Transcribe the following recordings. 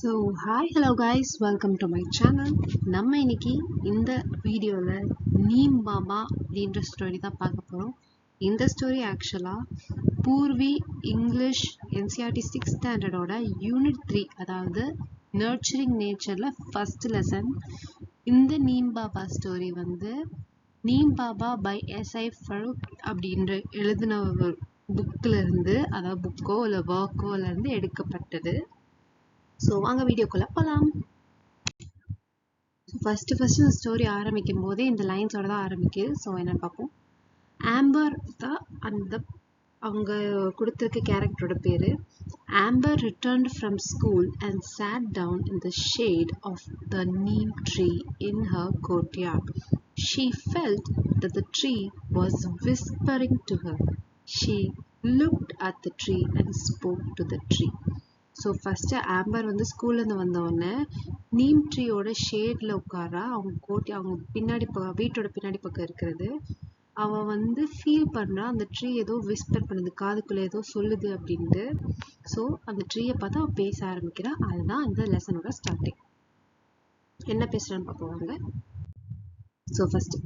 So hello guys, welcome to my channel. நம்ம இன்னைக்கு இந்த வீடியோவில் நீம் பாபா அப்படின்ற ஸ்டோரி தான் பார்க்க போகிறோம். இந்த ஸ்டோரி ஆக்சுவலாக பூர்வி இங்கிலீஷ் என்சிஆர்டி 6th ஸ்டாண்டர்டோட யூனிட் 3, அதாவது நர்ச்சரிங் நேச்சரில் ஃபர்ஸ்ட் லெசன். இந்த நீம் பாபா ஸ்டோரி வந்து நீம் பாபா பை எஸ்ஐ ஃபரூக் அப்படின்ற எழுதின ஒரு புக்கில் இருந்து, அதாவது புக்கோ இல்லை ஒர்க்கோ இருந்து எடுக்கப்பட்டது. ஸோ வாங்க வீடியோக்குள்ளே போகலாம். ஃபர்ஸ்ட் இந்த ஸ்டோரி ஆரம்பிக்கும் போதே இந்த லைன்ஸோட தான் ஆரம்பிக்குது. ஸோ என்னன்னு பார்ப்போம். ஆம்பர் தான் அவங்க கொடுத்துருக்க கேரக்டரோட பேர். Amber returned from school and sat down in the shade of the neem tree in her courtyard. She felt that the tree was whispering to her. She looked at the tree and spoke to the tree. So first Amber வந்து ஸ்கூல்லேருந்து வந்தோடனே நீம் ட்ரீயோட ஷேடில் உட்காரா. அவங்க பின்னாடி வீட்டோட பின்னாடி பக்கம் இருக்கிறது. அவள் வந்து ஃபீல் பண்ணுறா, அந்த ட்ரீ ஏதோ விஸ்பர் பண்ணுது, காதுக்குள்ளே ஏதோ சொல்லுது அப்படின்ட்டு. ஸோ அந்த ட்ரீயை பார்த்து அவள் பேச ஆரம்பிக்கிறா. அதுதான் இந்த லெசனோட ஸ்டார்டிங். என்ன பேசுகிறான்னு பார்ப்போம். ஸோ ஃபஸ்ட்டு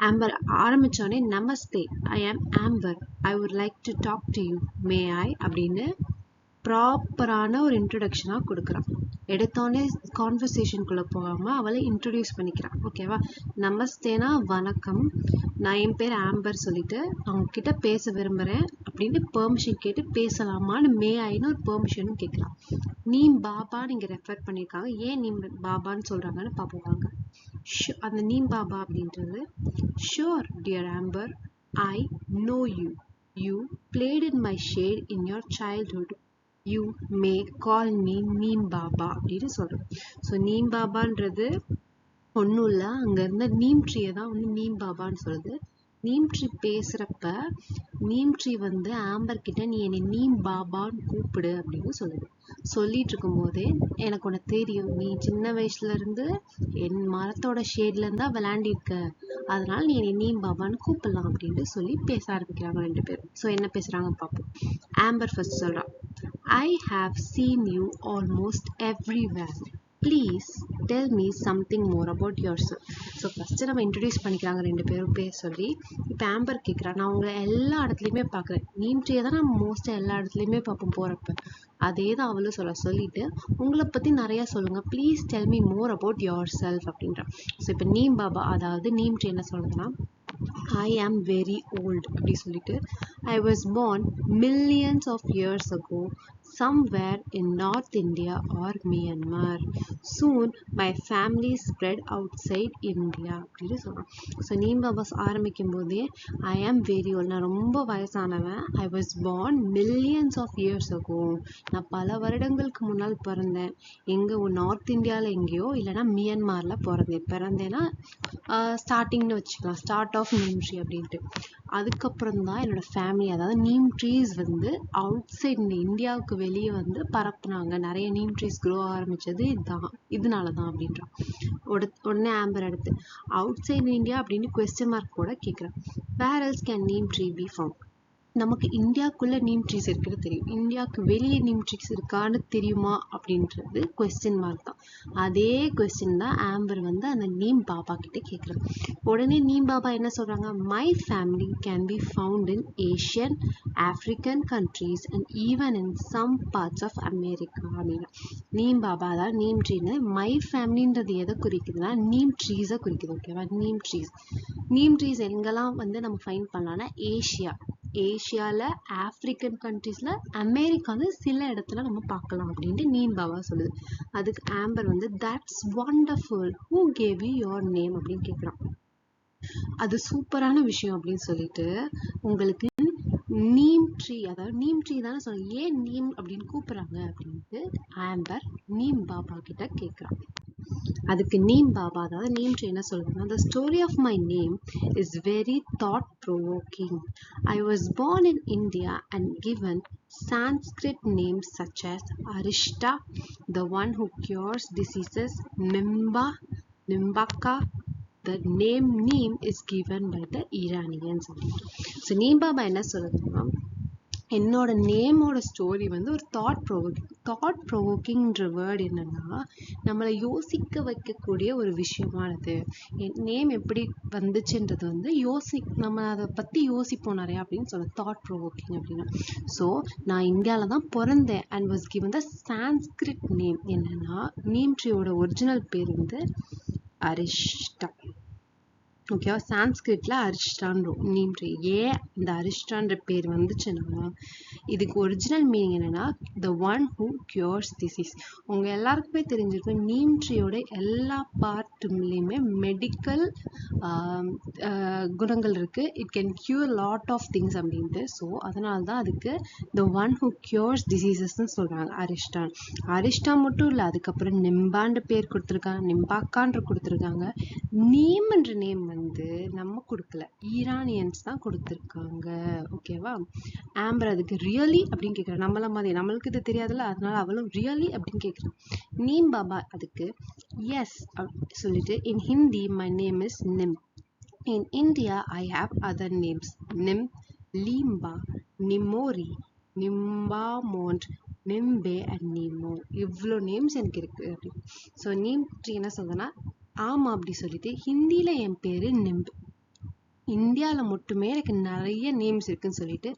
ஆம்பர் ஆரம்பித்தோடனே, namaste, I am Amber, I would like to talk to you, may I அப்படின்னு ப்ராப்பரான ஒரு இன்ட்ரொடக்ஷனாக கொடுக்குறான். எடுத்தோடனே கான்வர்சேஷனுக்குள்ளே போகாமல் அவளை இன்ட்ரடியூஸ் பண்ணிக்கிறான். ஓகேவா? நமஸ்தேனா வணக்கம், நான் என் பேர் ஆம்பர் சொல்லிட்டு அவங்க கிட்ட பேச விரும்புகிறேன் அப்படின்னு பெர்மிஷன் கேட்டு பேசலாமான்னு மே ஐன்னு ஒரு பெர்மிஷனும் கேட்குறான். நீம் பாபான்னு இங்கே ரெஃபர் பண்ணியிருக்காங்க. ஏன் நீம் பாபான்னு சொல்கிறாங்கன்னு பார்ப்போம். அந்த நீம் பாபா அப்படின்றது, sure dear Amber, I know you, you played in my shade in your childhood, you may call me neem Baba அப்படின்னு சொல்கிறோம். ஸோ நீம் பாபான்றது ஒன்றும் இல்லை, அங்கே இருந்த நீம் ட்ரீயை தான் வந்து நீம் பாபான்னு சொல்லுது. நீம் ட்ரீ பேசுகிறப்ப நீம் ட்ரீ வந்து ஆம்பர் கிட்ட நீ என்னை நீம் பாபான்னு கூப்பிடு அப்படின்னு சொல்லுது. சொல்லிட்டு இருக்கும் போதே, எனக்கு உனக்கு தெரியும், நீ சின்ன வயசுலேருந்து என் மரத்தோட ஷேட்லேருந்து தான் விளையாண்டிருக்க, அதனால நீ என்னை நீம் பாபான்னு கூப்பிடலாம் அப்படின்ட்டு சொல்லி பேச ஆரம்பிக்கிறாங்க ரெண்டு பேரும். ஸோ என்ன பேசுகிறாங்க பார்ப்போம். ஆம்பர் ஃபர்ஸ்ட் சொல்கிறா, I have seen you almost everywhere. Please tell me something more about yourself. So first நம்ம இன்ட்ரடியூஸ் பண்ணிக்கிறாங்க ரெண்டு பேரும் பேர் சொல்லி. இப்போ ஆம்பர் கேட்குறா, நான் உங்களை எல்லா இடத்துலையுமே பார்க்குறேன், நீம் ட்ரீயை தான் நான் மோஸ்ட்டாக எல்லா இடத்துலையுமே பார்ப்போம் போகிறப்ப. அதே தான் அவளும் சொல்லிட்டு உங்களை பற்றி நிறையா சொல்லுங்கள், please tell me more about your self அப்படின்றான். ஸோ இப்போ நீம் பாபா, அதாவது நீம் ட்ரீ என்ன சொல்லுதுன்னா, I am very old அப்படி சொல்லிட்டு, I was born millions of years ago somewhere in North India or Myanmar. Soon my family spread outside India அப்படின்னு சொல்கிறான். So neem Baba ஆரம்பிக்கும் போதே, I am very old, நான் ரொம்ப வயசானவன். I was born millions of years ago, நான் பல வருடங்களுக்கு முன்னால் பிறந்தேன். எங்கே? நார்த் இந்தியாவில் எங்கேயோ, இல்லைனா மியான்மாரில் பிறந்தேன்னா ஸ்டார்டிங்னு வச்சுக்கலாம், ஸ்டார்ட் ஆஃப் நீம் ட்ரீ அப்படின்ட்டு. அதுக்கப்புறம் தான் என்னோட ஃபேமிலி, அதாவது நீம் ட்ரீஸ் வந்து அவுட் சைட் இந்தியாவுக்கு வெளியே வந்து பரப்புனாங்க. நிறைய நீம் ட்ரீஸ் க்ரோ ஆரம்பித்தது இதனால தான் அப்படின்றான். உடனே ஆம்பர் அடுத்து, அவுட் சைட் இந்தியா அப்படின்னு கொஸ்டின் மார்க் கூட கேட்குறேன். Where else can neem tree be found? நமக்கு இந்தியாவுக்குள்ளே நீம் ட்ரீஸ் இருக்கிறது தெரியும், இந்தியாவுக்கு வெளியே நீம் ட்ரீஸ் இருக்கான்னு தெரியுமா அப்படின்றது கொஸ்டின் மார்க் தான். அதே கொஸ்டின் தான் ஆம்பர் வந்து அந்த நீம் பாபா கிட்ட கேட்குறாங்க. உடனே நீம் பாபா என்ன சொல்கிறாங்க, my family can be found in Asian, African countries and even in some parts of America அப்படின்னா. நீம் பாபா தான் நீம் ட்ரீன்னு, மை ஃபேமிலின்றது எதை குறிக்குதுன்னா நீம் ட்ரீஸை குறிக்குது. ஓகேவா? நீம் ட்ரீஸ் எங்கெல்லாம் வந்து நம்ம ஃபைண்ட் பண்ணலாம்னா, ஏஷியாவில், ஆஃப்ரிக்கன் கண்ட்ரீஸில், அமெரிக்காவில் சில இடத்துல நம்ம பார்க்கலாம் அப்படின்ட்டு நீம் பாபா சொல்லுது. அதுக்கு ஆம்பர் வந்து, that's wonderful, who cave you your name அப்படின்னு கேட்குறான். அது சூப்பரான விஷயம் அப்படின்னு சொல்லிட்டு, உங்களுக்கு நீம் ட்ரீ, அதாவது நீம் ட்ரீ தானே சொல்லுங்க, ஏன் நீம் அப்படின்னு கூப்பிட்றாங்க அப்படின்ட்டு ஆம்பர் நீம் பாபா கிட்ட கேட்குறான். அதுக்கு நீம் பாபா, அதாவது நீம் ட்ரீ என்ன சொல்லுதுன்னா, the story of my name is very thought provoking. I was born in India and given Sanskrit names such as Arishta, the one who cures diseases, Nimbaka, the name Neem is given by the Iranians. So neem Baba என்ன சொல்லுதுன்னா, என்னோட நேமோட story வந்து ஒரு thought ப்ரோவோக்கிங்ன்ற word என்னன்னா நம்மளை யோசிக்க வைக்கக்கூடிய ஒரு விஷயமானது. என் நேம் எப்படி வந்துச்சுன்றது வந்து நம்ம அதை பற்றி யோசிப்போம் நிறையா அப்படின்னு சொல்ல தாட் ப்ரோவோக்கிங் அப்படின்னா. ஸோ நான் இந்தியாவில் தான் பிறந்தேன் and was given the Sanskrit name. என்னன்னா நீம் ட்ரீயோட ஒரிஜினல் பேர் வந்து அரிஷ்டா. ஓகேவா? சான்ஸ்கிரிட்ல அரிஷ்டான் நீம் ட்ரீ. ஏன் இந்த அரிஷ்டான்ற பேர் வந்துச்சுன்னா இதுக்கு ஒரிஜினல் மீனிங் என்னன்னா த ஒன் ஹூ கியூர்ஸ் டிசீஸ். உங்க எல்லாருக்குமே தெரிஞ்சிருக்கும் நீம் ட்ரீயோட எல்லா பார்ட்டுலேயுமே மெடிக்கல் குணங்கள் இருக்கு. It can cure lot of things அப்படின்ட்டு. ஸோ அதனால தான் அதுக்கு த ஒன் ஹூ கியூர்ஸ் டிசீசஸ்ன்னு சொல்றாங்க அரிஷ்டான். அரிஷ்டா மட்டும் இல்லை, அதுக்கப்புறம் நிம்பான்ற பேர் கொடுத்துருக்காங்க, நிம்பாக்கான்ற கொடுத்துருக்காங்க. நீம்ன்ற நேம் வந்து நம்ம கொடுக்கல, ஈரானியன்ஸ் தான் கொடுத்துருக்காங்க. ஓகேவா? ஆம்பர் அதுக்கு ரியலி அப்படின்னு கேட்குறேன். நம்மள மாதிரி நம்மளுக்கு இது தெரியாதுல்ல, அதனால அவளும் ரியலி அப்படின்னு கேட்குறான். நீம் பாபா அதுக்கு எஸ் சொல்லிட்டு in Hindi my name is Neem. In India I have other names Neem, Limba, Nimori, Nimbamond, Nimbe and Neemo. இவ்வளோ நேம்ஸ் எனக்கு இருக்கு அப்படின்னு. ஸோ நீம் ட்ரீ என்ன சொல்றேன்னா ஆமா அப்படி சொல்லிட்டு ஹிந்தியில என் பேரு நிம்பு, இந்தியாவில் மட்டுமே எனக்கு நிறைய நேம்ஸ் இருக்குன்னு சொல்லிட்டு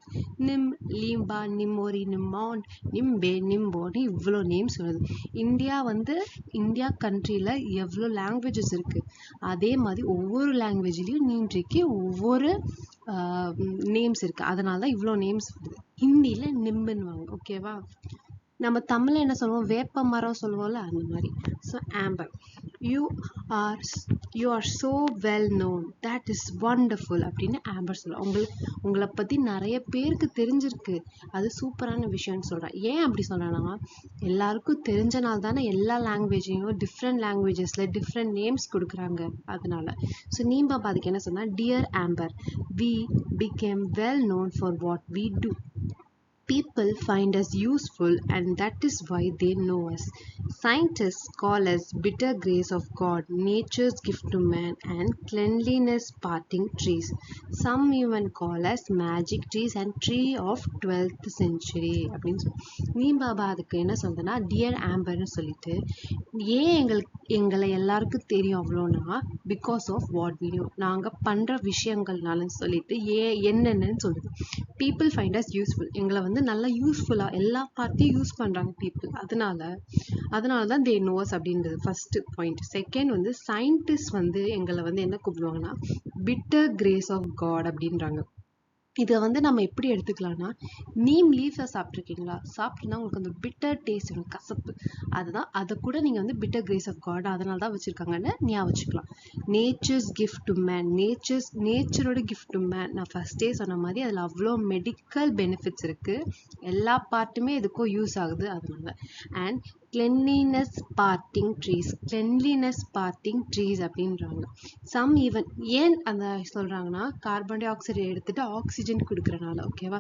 நிம், லீம்பா, நிமோரி, நிம்மாண்ட், நிம்பே, நிம்போன்னு இவ்வளோ நேம்ஸ் வருது. இந்தியா கண்ட்ரியில் எவ்வளோ லாங்குவேஜஸ் இருக்குது, அதே மாதிரி ஒவ்வொரு லாங்குவேஜ்லேயும் நீம்ட்ரிக்கு ஒவ்வொரு நேம்ஸ் இருக்குது. அதனால தான் இவ்வளோ நேம்ஸ் வருது. ஹிந்தியில் நிம்புன்னுவாங்க. ஓகேவா? நம்ம தமிழ்ல என்ன சொல்லுவோம், வேப்ப மரம் சொல்லுவோம்ல, அந்த மாதிரி. So Amber, you are so well known, that is wonderful அப்படின்னு ஆம்பர் சொல்லுவோம். உங்களை பற்றி நிறைய பேருக்கு தெரிஞ்சிருக்கு, அது சூப்பரான விஷயம்னு சொல்கிறேன். ஏன் அப்படி சொல்கிறேன்னா எல்லாருக்கும் தெரிஞ்சனால தானே எல்லா லாங்குவேஜையும் டிஃப்ரெண்ட் லாங்குவேஜஸில் டிஃப்ரெண்ட் நேம்ஸ் கொடுக்குறாங்க. அதனால ஸோ நீம்பாபா அதுக்கு என்ன சொன்னால், dear Amber, we became well known for what we do. People find us useful and that is why they know us. Scientists call us bitter grace of God, nature's gift to man, and cleanliness parting trees. Some even call us magic trees and tree of 12th century. அப்படின்னு நீம் பாபா அதுக்கு என்ன சொல்றேன்னா dear ஆம்பர்னு சொல்லிட்டு, ஏன் எங்களை எல்லாருக்கும் தெரியும் அவ்வளோனா because of what we know, நாங்கள் பண்ணுற விஷயங்கள்னாலன்னு சொல்லிட்டு என்னென்னு சொல்லுது. பீப்புள் ஃபைண்ட் அஸ் யூஸ்ஃபுல், எங்களை வந்து நல்லா யூஸ்ஃபுல்லாக எல்லா பார்ட்டையும் யூஸ் பண்ணுறாங்க பீப்புள், அதனால தான் தே நோஸ் அப்படின்றது ஃபர்ஸ்ட் பாயிண்ட். செகண்ட் வந்து சயின்டிஸ்ட் வந்து எங்களை வந்து என்ன கூப்பிடுவாங்கன்னா பிட்டர் கிரேஸ் ஆஃப் காட் அப்படின்றாங்க. இதை வந்து நம்ம எப்படி எடுத்துக்கலாம்னா, நீம் லீஃபை சாப்பிட்ருக்கீங்களா, சாப்பிட்டுனா உங்களுக்கு அந்த பிட்டர் டேஸ்ட் வேணும், கசப்பு, அதை கூட நீங்கள் வந்து பிட்டர் கிரேஸ் ஆஃப் காட் அதனால தான் வச்சுருக்காங்கன்னு ஞாபகம் வச்சுக்கலாம். நேச்சர்ஸ் கிஃப்ட் டு மேன், நேச்சரோட கிஃப்ட் டு மேன். நான் ஃபர்ஸ்டே சொன்ன மாதிரி அதில் அவ்வளோ மெடிக்கல் பெனிஃபிட்ஸ் இருக்குது, எல்லா பார்ட்டுமே எதுக்கும் யூஸ் ஆகுது அதனால. அண்ட் கிளென்லினஸ் பார்ட்டிங் ட்ரீஸ் அப்படின்றாங்க. சம் ஈவன் ஏன் அந்த சொல்கிறாங்கன்னா கார்பன் டை ஆக்சைடு எடுத்துட்டு ஆக்சிஜன் கொடுக்குறனால. ஓகேவா?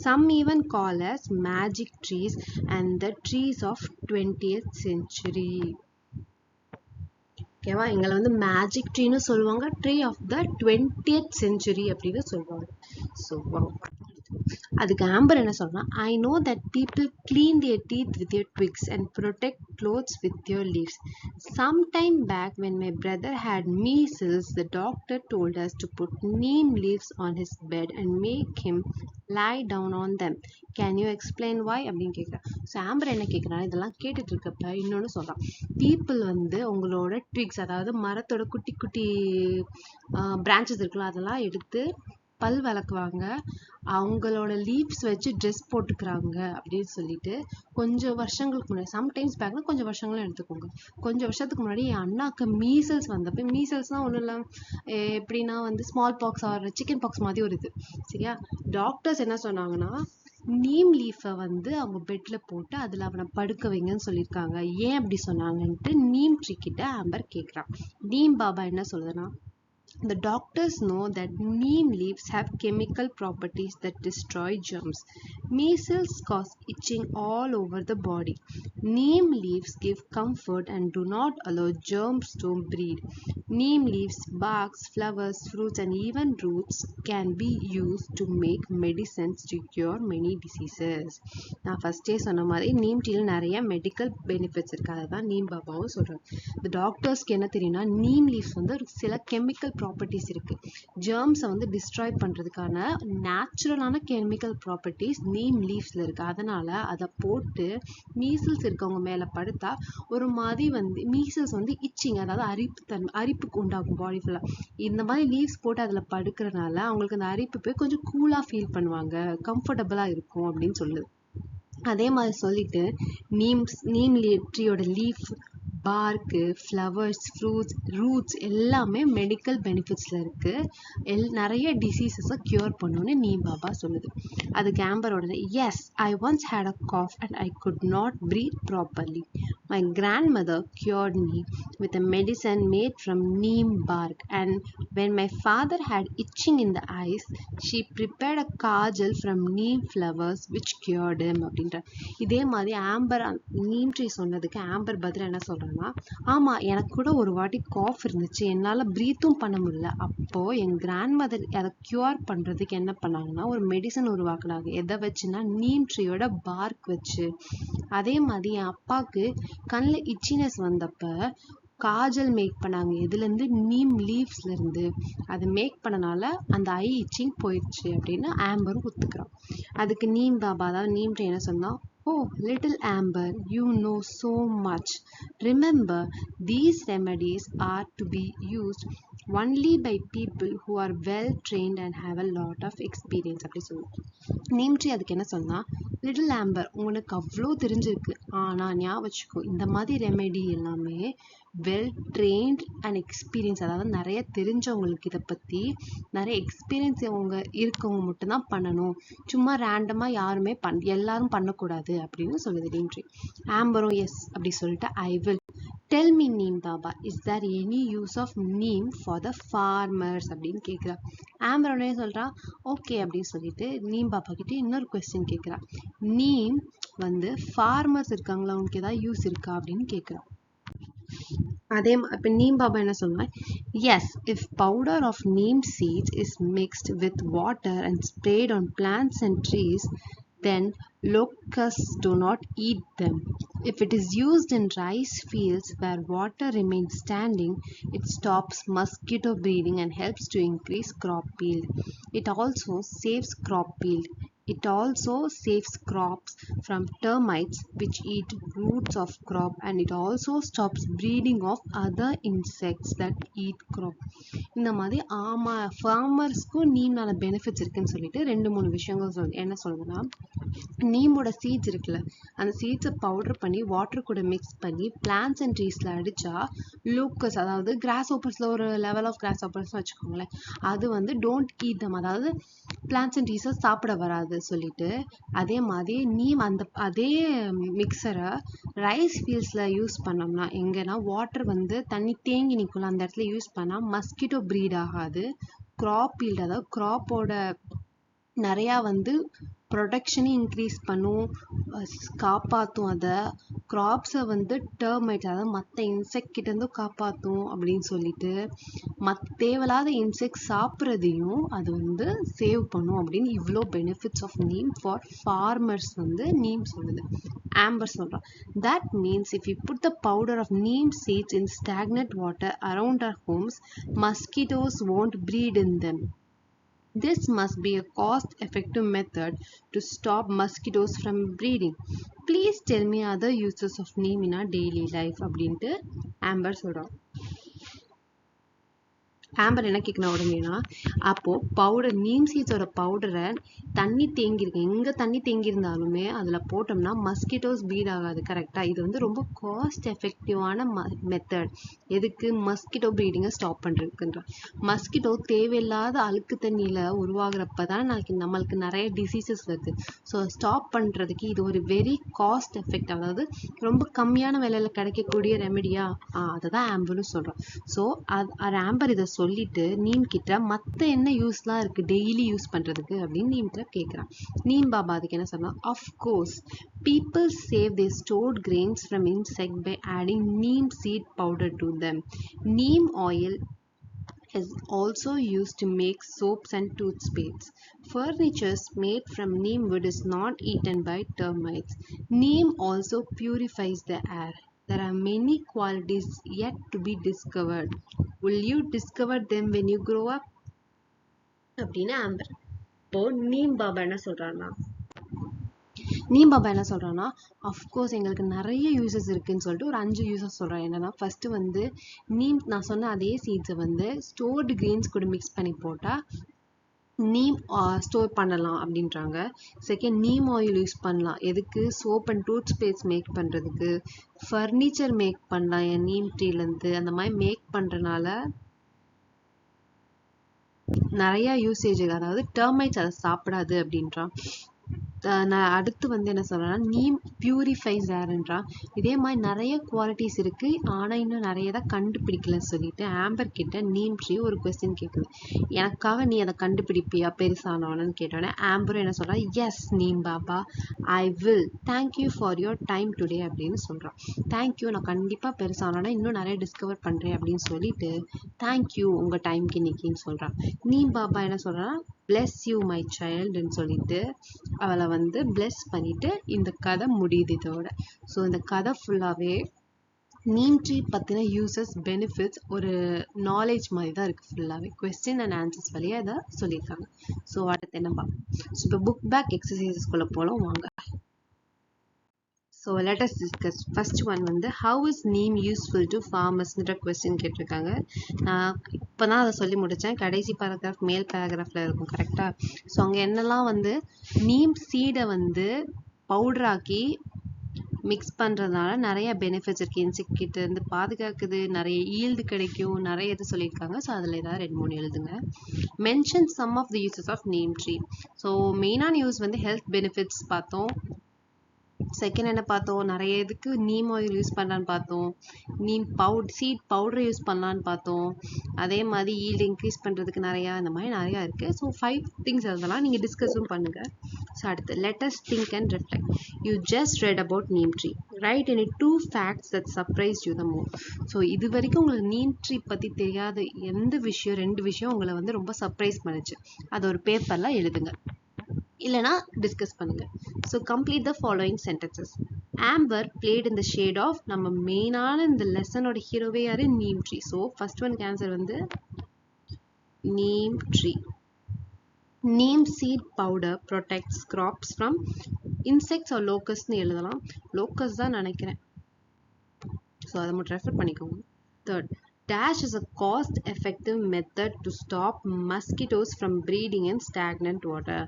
Some even call as magic trees and the trees of 20th century. ஓகேவா? எங்களை வந்து மேஜிக் ட்ரீன்னு சொல்லுவாங்க, tree of the 20th century அப்படின்னு சொல்லுவாங்க. ஸோ அதுக்கு ஆம்பர் என்ன சொல்றா, I know that people clean their teeth with your twigs and protect clothes with your leaves. Sometime back when my brother had measles, the doctor told us to put neem leaves on his bed and make him lie down on them. Can you explain why அப்படின்னு கேட்குறேன். So Amber என்ன கேட்குறான், இதெல்லாம் கேட்டுட்டு இருக்கப்ப இன்னொன்று சொல்கிறான், people வந்து உங்களோட ட்விக்ஸ், அதாவது மரத்தோட குட்டி குட்டி பிரான்ச்சஸ் இருக்குல்ல, அதெல்லாம் எடுத்து பல் விளக்குவாங்க, அவங்களோட லீவ்ஸ் வச்சு ட்ரெஸ் போட்டுக்கிறாங்க அப்படின்னு சொல்லிட்டு கொஞ்சம் வருஷங்களுக்கு முன்னாடி, சம்டைம்ஸ் பேக்னா கொஞ்சம் வருஷங்களும் எடுத்துக்கோங்க, கொஞ்சம் வருஷத்துக்கு முன்னாடி என் அண்ணாக்கு மீசல்ஸ் வந்தப்போ, மீசல்ஸ்னால் ஒன்றும் இல்லை, எப்படின்னா வந்து small box or chicken box மாதிரி ஒரு இது, சரியா? டாக்டர்ஸ் என்ன சொன்னாங்கன்னா நீம் லீஃபை வந்து அவங்க பெட்டில் போட்டு அதில் அவனை படுக்க வைங்கன்னு சொல்லியிருக்காங்க. ஏன் அப்படி சொன்னாங்கன்ட்டு நீம் ட்ரீ கிட்ட ஆம்பர் கேட்குறான். நீம் பாபா என்ன சொல்லுதுன்னா, The doctors know that neem leaves have chemical properties that destroy germs. Measles cause itching all over the body. Neem leaves give comfort and do not allow germs to breed. Neem leaves, barks, flowers, fruits, and even roots can be used to make medicines to cure many diseases. நான் ஃபர்ஸ்டே சொன்ன மாதிரி நீம் டீயில் நிறைய medical benefits இருக்கு. அதுதான் நீம் பாபாவும் சொல்றேன். இந்த டாக்டர்ஸ்க்கு என்ன தெரியும்னா நீம் லீவ்ஸ் வந்து சில கெமிக்கல் ப்ராப்பர்ட்டிஸ் இருக்கு. ஜெர்ம்ஸை வந்து டிஸ்ட்ராய் பண்றதுக்கான நேச்சுரலான கெமிக்கல் ப்ராப்பர்ட்டிஸ் நீம் லீவ்ஸ்ல இருக்கு. அதனால அதை போட்டு மீசல்ஸ் இருக்கவங்க மேல படுத்தா ஒரு மாதிரி வந்து மீசல்ஸ் வந்து இச்சிங், அதாவது அரிப்புக்கு உண்டாகும் பாடி ஃபுல்லா. இந்த மாதிரி லீவ்ஸ் போட்டு அதுல படுக்கிறதுனால அவங்களுக்கு அந்த அரிப்பு போய் கொஞ்சம் கூலா ஃபீல் பண்ணுவாங்க, கம்ஃபர்டபுளா இருக்கும் அப்படின்னு சொல்லுது. அதே மாதிரி சொல்லிட்டு நீம் ட்ரீயோட leaf, bark, flowers, fruits, roots எல்லாமே மெடிக்கல் பெனிஃபிட்ஸ்ல இருக்கு. நிறைய டிசீசஸை கியூர் பண்ணுன்னு நீம் பாபா சொல்லுது. அதுக்கு ஆம்பரோட yes, I once had a cough and I could not breathe properly. My grand mother cured me with a medicine made from neem bark, and when my father had itching in the eyes, she prepared a kajal from neem flowers which cured him அப்படின்ற. இதே மாதிரி Amber neem tree சொன்னதுக்கு Amber பதில் என்ன சொல்றேன்னா, ஆமா எனக்கு கூட ஒரு வாட்டி காஃப் இருந்துச்சு, என்னால பிரீத்தும் பண்ண முடியல. அப்போ என் கிராண்ட் மதர் அதை கியூர் பண்றதுக்கு என்ன பண்ணாங்கன்னா ஒரு மெடிசன் உருவாக்குனாங்க. எதை வச்சுன்னா நீம் ட்ரீயோட பார்க் வச்சு. அதே மாதிரி என் அப்பாவுக்கு கண்ணில் இச்சினஸ் வந்தப்ப காஜல் மேக் பண்ணாங்க. இதுல இருந்து நீம் லீவ்ஸ்ல இருந்து அது மேக் பண்ணனால அந்த ஐ இச்சிங் போயிடுச்சு அப்படின்னு ஆம்பரும் ஒத்துக்கிறான். அதுக்கு நீம் பாபா, அதாவது நீம் ட்ரீ என்ன சொன்னா, oh little amber, you know so much. Remember, these remedies are to be used only by people who are well trained and have a lot of experience அப்படி சொல்லுவோம். நீம் ட்ரீ அதுக்கு என்ன சொன்னா, லிட்டில் ஆம்பர் உனக்கு அவ்வளோ தெரிஞ்சிருக்கு, ஆனா ஞாபகம் வச்சுக்கோ இந்த மாதிரி ரெமெடி எல்லாமே வெல் ட்ரெயின்ட் அண்ட் எக்ஸ்பீரியன்ஸ், அதாவது நிறைய தெரிஞ்சவங்களுக்கு இதை பத்தி நிறைய எக்ஸ்பீரியன்ஸ் அவங்க இருக்கவங்க மட்டும்தான் பண்ணணும். சும்மா ரேண்டமா யாருமே எல்லாரும் பண்ணக்கூடாது அப்படின்னு சொல்லுது நீம் ட்ரீ. ஆம்பரும் எஸ் அப்படி சொல்லிட்டு I will. Tell me neem Baba, is there any use of neem for the farmers அப்படின்னு கேட்குறா. ஆம்பர் உடனே சொல்றா ஓகே அப்படின்னு சொல்லிட்டு நீம் பாபா கிட்ட இன்னொரு கொஸ்டின் கேட்குறா. நீம் வந்து ஃபார்மர்ஸ் இருக்காங்களா, அவங்களுக்கு ஏதாவது யூஸ் இருக்கா அப்படின்னு கேட்குறா. அதே இப்போ நீம் பாபா என்ன சொல்லுவேன், yes, if powder of neem seeds is mixed with water and sprayed on plants and trees, then locusts do not eat them. If it is used in rice fields where water remains standing, it stops mosquito breeding and helps to increase crop yield. It also saves crop yield. It also saves crops from termites which eat roots of crop, and it also stops breeding of other insects that eat crop. இந்த மாதிரி ஆமா ஃபார்மர்ஸ்க்கும் நீம்னால benefits இருக்குன்னு சொல்லிட்டு 2-3 விஷயங்கள் என்ன சொல்லுதுன்னா, நீமோட seeds இருக்குல்ல, அந்த சீட்ஸை பவுடர் பண்ணி வாட்டர் கூட மிக்ஸ் பண்ணி பிளான்ட்ஸ் அண்ட் ட்ரீஸ்ல அடிச்சா லூக்கஸ், அதாவது கிராஸ் ஓப்பர்ஸ்ல ஒரு லெவல் ஆஃப் கிராஸ் ஓப்பர்ஸ் வச்சுக்கோங்களேன், அது வந்து டோன்ட் ஈட் தம், அதாவது பிளான்ட்ஸ் அண்ட் ட்ரீஸை சாப்பிட வராது சொல்லிட்டு. அதே மாதிரி நீம் அந்த அதே மிக்சரை ரைஸ் ஃபீல்ட்ஸ்ல யூஸ் பண்ணோம்னா, எங்கன்னா வாட்டர் வந்து தண்ணி தேங்கி நிற்கலாம், அந்த இடத்துல யூஸ் பண்ணா மஸ்கிட்டோ ப்ரீட் ஆகாது. கிராப் ஈல்ட், அதாவது கிராப்போட நிறையா வந்து ப்ரொடக்ஷனை இன்க்ரீஸ் பண்ணும், காப்பாற்றும். அதை கிராப்ஸை வந்து டெர்மைட், அதாவது மற்ற இன்செக்ட் கிட்டேருந்து காப்பாற்றும் அப்படின்னு சொல்லிட்டு, தேவையில்லாத இன்செக்ட் சாப்பிட்றதையும் அது வந்து சேவ் பண்ணும் அப்படின்னு இவ்வளோ benefits of neem for farmers வந்து நீம் சொல்லுது. ஆம்பர் சொல்கிறான், that means if we put the powder of neem seeds in stagnant water around our homes, mosquitoes won't breed in them. This must be a cost-effective method to stop mosquitoes from breeding. Please tell me other uses of neem in our daily life அப்படின்ட்டு Amber சொல்கிறான். Amber என்ன கேட்கணும் உடனேனா, அப்போ powder neem சீட்ஸோட பவுடரை தண்ணி தேங்கியிருக்கு, எங்கே தண்ணி தேங்கியிருந்தாலுமே அதில் போட்டோம்னா மஸ்கிட்டோஸ் பீட் ஆகாது. கரெக்டாக, இது வந்து ரொம்ப காஸ்ட் எஃபெக்டிவான மெத்தட். எதுக்கு? மஸ்கிட்டோ ப்ரீடிங்கை ஸ்டாப் பண்ணுறதுக்குன்ற. மஸ்கிட்டோ தேவையில்லாத அழுக்கு தண்ணியில் உருவாகிறப்ப தான் நம்மளுக்கு நிறைய டிசீசஸ் வருது. ஸோ ஸ்டாப் பண்ணுறதுக்கு இது ஒரு வெரி காஸ்ட் எஃபெக்ட், அதாவது ரொம்ப கம்மியான விலையில் கிடைக்கக்கூடிய ரெமெடியா, அதை தான் ஆம்பரும் சொல்கிறோம். ஸோ ஆம்பர் இதை சொல்லிட்டு நீம் கிட்ட மற்ற என்ன யூஸ்லாம் இருக்கு டெய்லி யூஸ் பண்றதுக்கு அப்படின்னு நீம் கிட்ட கேட்குறான். நீம் பாபா அதுக்கு என்ன சொன்னா, of course people save their stored grains from insect by adding neem seed powder to them. Neem oil is also used to make soaps and toothpastes. Furniture made from neem wood is not eaten by termites. Neem also purifies the air. There are many qualities yet to be discovered. Will you discover them when you grow up? அப்படின்னு Amber. இப்போ நீம் பாபா என்ன சொல்றாருன்னா, of course எங்களுக்கு நிறைய uses இருக்குன்னு சொல்லிட்டு ஒரு 5 uses சொல்கிறேன். என்னன்னா, ஃபர்ஸ்ட் வந்து நீம், நான் சொன்ன அதே சீட்ஸை வந்து ஸ்டோர்டு கிரெயின்ஸ் கூட மிக்ஸ் பண்ணி போட்டால் நீம் ஸ்டோர் பண்ணலாம் அப்படின்றாங்க. செகண்ட், நீம் ஆயில் யூஸ் பண்ணலாம். எதுக்கு? Soap and toothpaste make பண்ணுறதுக்கு, ஃபர்னிச்சர் மேக் பண்ணலாம் என் நீம் ட்ரீலேருந்து. அந்த மாதிரி மேக் பண்ணுறனால நிறைய யூசேஜ், அதாவது டெர்மைட்ஸ் அதை சாப்பிடாது அப்படின்றான். நான் அடுத்து வந்து என்ன சொல்றேன்னா, நீம் பியூரிஃபைஸ் ஏர்ன்றான். இதே மாதிரி நிறைய குவாலிட்டிஸ் இருக்கு, ஆனா இன்னும் நிறைய தான் கண்டுபிடிக்கலன்னு சொல்லிட்டு ஆம்பர் கிட்ட நீம் ட்ரீ ஒரு கொஸ்டின் கேட்குது. எனக்காக நீ அதை கண்டுபிடிப்பியா பெருசானவனு கேட்டோன்னே ஆம்பரும் என்ன சொல்றா, yes neem Baba, I will, thank you for your time today அப்படின்னு சொல்றான். தேங்க்யூ, நான் கண்டிப்பா பெருசானோன்னா இன்னும் நிறைய டிஸ்கவர் பண்றேன் அப்படின்னு சொல்லிட்டு தேங்க்யூ உங்க டைம்க்கு இன்னைக்குன்னு சொல்றான். நீம் பாபா என்ன சொல்றான்னா, bless you my child ன்னு சொல்லிட்டு அவளை வந்து பிளெஸ் பண்ணிட்டு இந்த கதை முடியுது இதோட. ஸோ இந்த கதை ஃபுல்லாவே நீம் ட்ரீ பத்தின யூசஸ், பெனிஃபிட்ஸ், ஒரு நாலேஜ் மாதிரி தான் இருக்கு. ஃபுல்லாவே கொஸ்டின் அண்ட் ஆன்சர்ஸ் வழியா இதை சொல்லியிருக்காங்க. ஸோ அடுத்து என்ன பார்ப்போம். ஸோ இப்போ புக் பேக் எக்ஸசைசஸ்குள்ள போலாம் வாங்க. So let us discuss. First one வந்து how is neem useful to farmersன்ற கொஸ்டின் கேட்டிருக்காங்க. நான் இப்போ தான் அதை சொல்லி முடித்தேன். கடைசி பேராகிராஃப் மேல் பேராகிராஃபில் இருக்கும் கரெக்டாக. ஸோ அங்கே என்னெல்லாம் வந்து நீம் சீடை வந்து பவுடராக்கி மிக்ஸ் பண்ணுறதுனால நிறைய பெனிஃபிட்ஸ் இருக்குது. இன்செக்ட் கிட்ட இருந்து பாதுகாக்குது, நிறைய ஈல்டு கிடைக்கும், நிறைய இது சொல்லியிருக்காங்க. ஸோ அதில் ஏதாவது 2-3 எழுதுங்க. Mention some of the uses of neem tree. So மெயினான யூஸ் வந்து ஹெல்த் பெனிஃபிட்ஸ் பார்த்தோம். செகண்ட் என்ன பார்த்தோம், நிறைய இதுக்கு நீம் ஆயில் யூஸ் பண்ணலான்னு பார்த்தோம். நீம் சீட் பவுடர் யூஸ் பண்ணலான்னு பார்த்தோம். அதே மாதிரி ஈல்டு இன்க்ரீஸ் பண்ணுறதுக்கு நிறையா, இந்த மாதிரி நிறையா இருக்குது. ஸோ 5 திங்ஸ் அதெல்லாம் நீங்கள் டிஸ்கஸும் பண்ணுங்கள். ஸோ அடுத்து let us think and reflect. You just read about neem tree. Write any 2 facts that surprised you the most. So இது வரைக்கும் உங்களுக்கு நீம் ட்ரீ பற்றி தெரியாத எந்த விஷயம், 2 விஷயம் உங்களை வந்து ரொம்ப சர்ப்ரைஸ் பண்ணுச்சு. அதை ஒரு பேப்பரில் எழுதுங்க, இல்லைனா டிஸ்கஸ் பண்ணுங்க. So complete the following sentences. Amber played in the shade of, நம்ம மெயினான இந்த லெசனோட ஹீரோவே யாரு, neem tree. So first one answer வந்து neem tree. Neem seed powder protects crops from insects or லோக்கஸ்ட்னு எழுதலாம். லோக்கஸ் தான் நினைக்கிறேன். ஸோ அதை மட்டும் ரெஃபர் பண்ணிக்கோங்க. Third, dash is a cost-effective method to stop mosquitoes from breeding in stagnant water.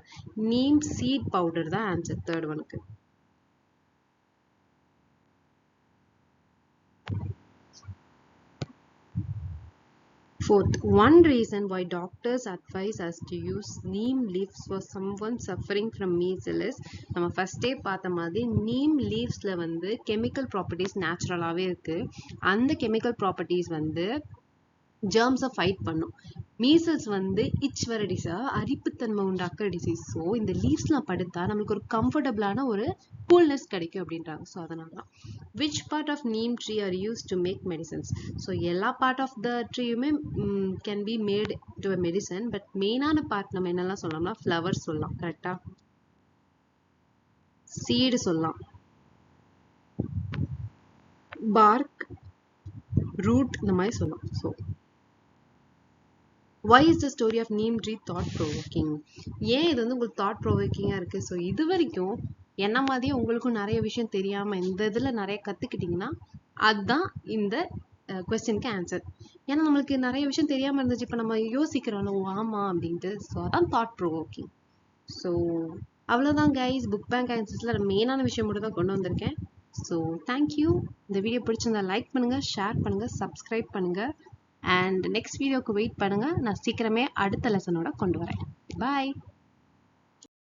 Neem seed powder தான் answer third ஒனுக்கு. Fourth, one reason why doctors advise us to use neem leaves for someone suffering from measles is, நம்ம ஃபர்ஸ்டே பார்த்த மாதிரி நீம் லீவ்ஸ்ல வந்து chemical properties நேச்சுரலாகவே இருக்கு. அந்த கெமிக்கல் ப்ராப்பர்ட்டிஸ் வந்து ஜெர்ம்ஸை ஃபைட் பண்ணும். மீசல்ஸ் வந்து இச் வர டிசீஸ், அரிப்புத்தன்மை உண்டாக்குற டிசீஸ். ஸோ இந்த லீவ்ஸ்லாம் படுத்தா நம்மளுக்கு ஒரு கம்ஃபர்டபுளான ஒரு கூல்னஸ் கிடைக்கும் அப்படின்றாங்க. ஸோ அதனால தான். Which part of neem tree are use to make medicines. So எல்லா பார்ட் ஆஃப் த ட்ரீயுமே can be made to a medicine. But மெயினான பார்ட் நம்ம என்னெல்லாம் சொல்லலாம்னா ஃப்ளவர்ஸ் சொல்லலாம், கரெக்டா, சீடு சொல்லலாம், பார்க், ரூட், இந்த மாதிரி சொல்லலாம். So why is the story of neem tree thought provoking? ஏன் இது வந்து உங்களுக்கு thought provoking இருக்கு? ஸோ இது வரைக்கும் என்ன மாதிரியே உங்களுக்கும் நிறைய விஷயம் தெரியாம இந்த இதுல நிறைய கத்துக்கிட்டீங்கன்னா அதுதான் இந்த கொஸ்டினுக்கு ஆன்சர். ஏன்னா நம்மளுக்கு நிறைய விஷயம் தெரியாம இருந்துச்சு, இப்ப நம்ம யோசிக்கிறோம் ஆமா அப்படின்ட்டு. ஸோ அதான் தாட் ப்ரோவோக்கிங். ஸோ அவ்வளோதான் கைஸ், புக் பேங்க் ஆன்சர்ஸ்ல மெயினான விஷயம் மட்டும் தான் கொண்டு வந்திருக்கேன். So thank you. இந்த வீடியோ பிடிச்சிருந்தா லைக் பண்ணுங்க, ஷேர் பண்ணுங்க, சப்ஸ்கிரைப் பண்ணுங்க. அண்ட் நெக்ஸ்ட் வீடியோக்கு வெயிட் பண்ணுங்க, நான் சீக்கிரமே அடுத்த லெசனோட கொண்டு வரேன். பாய்.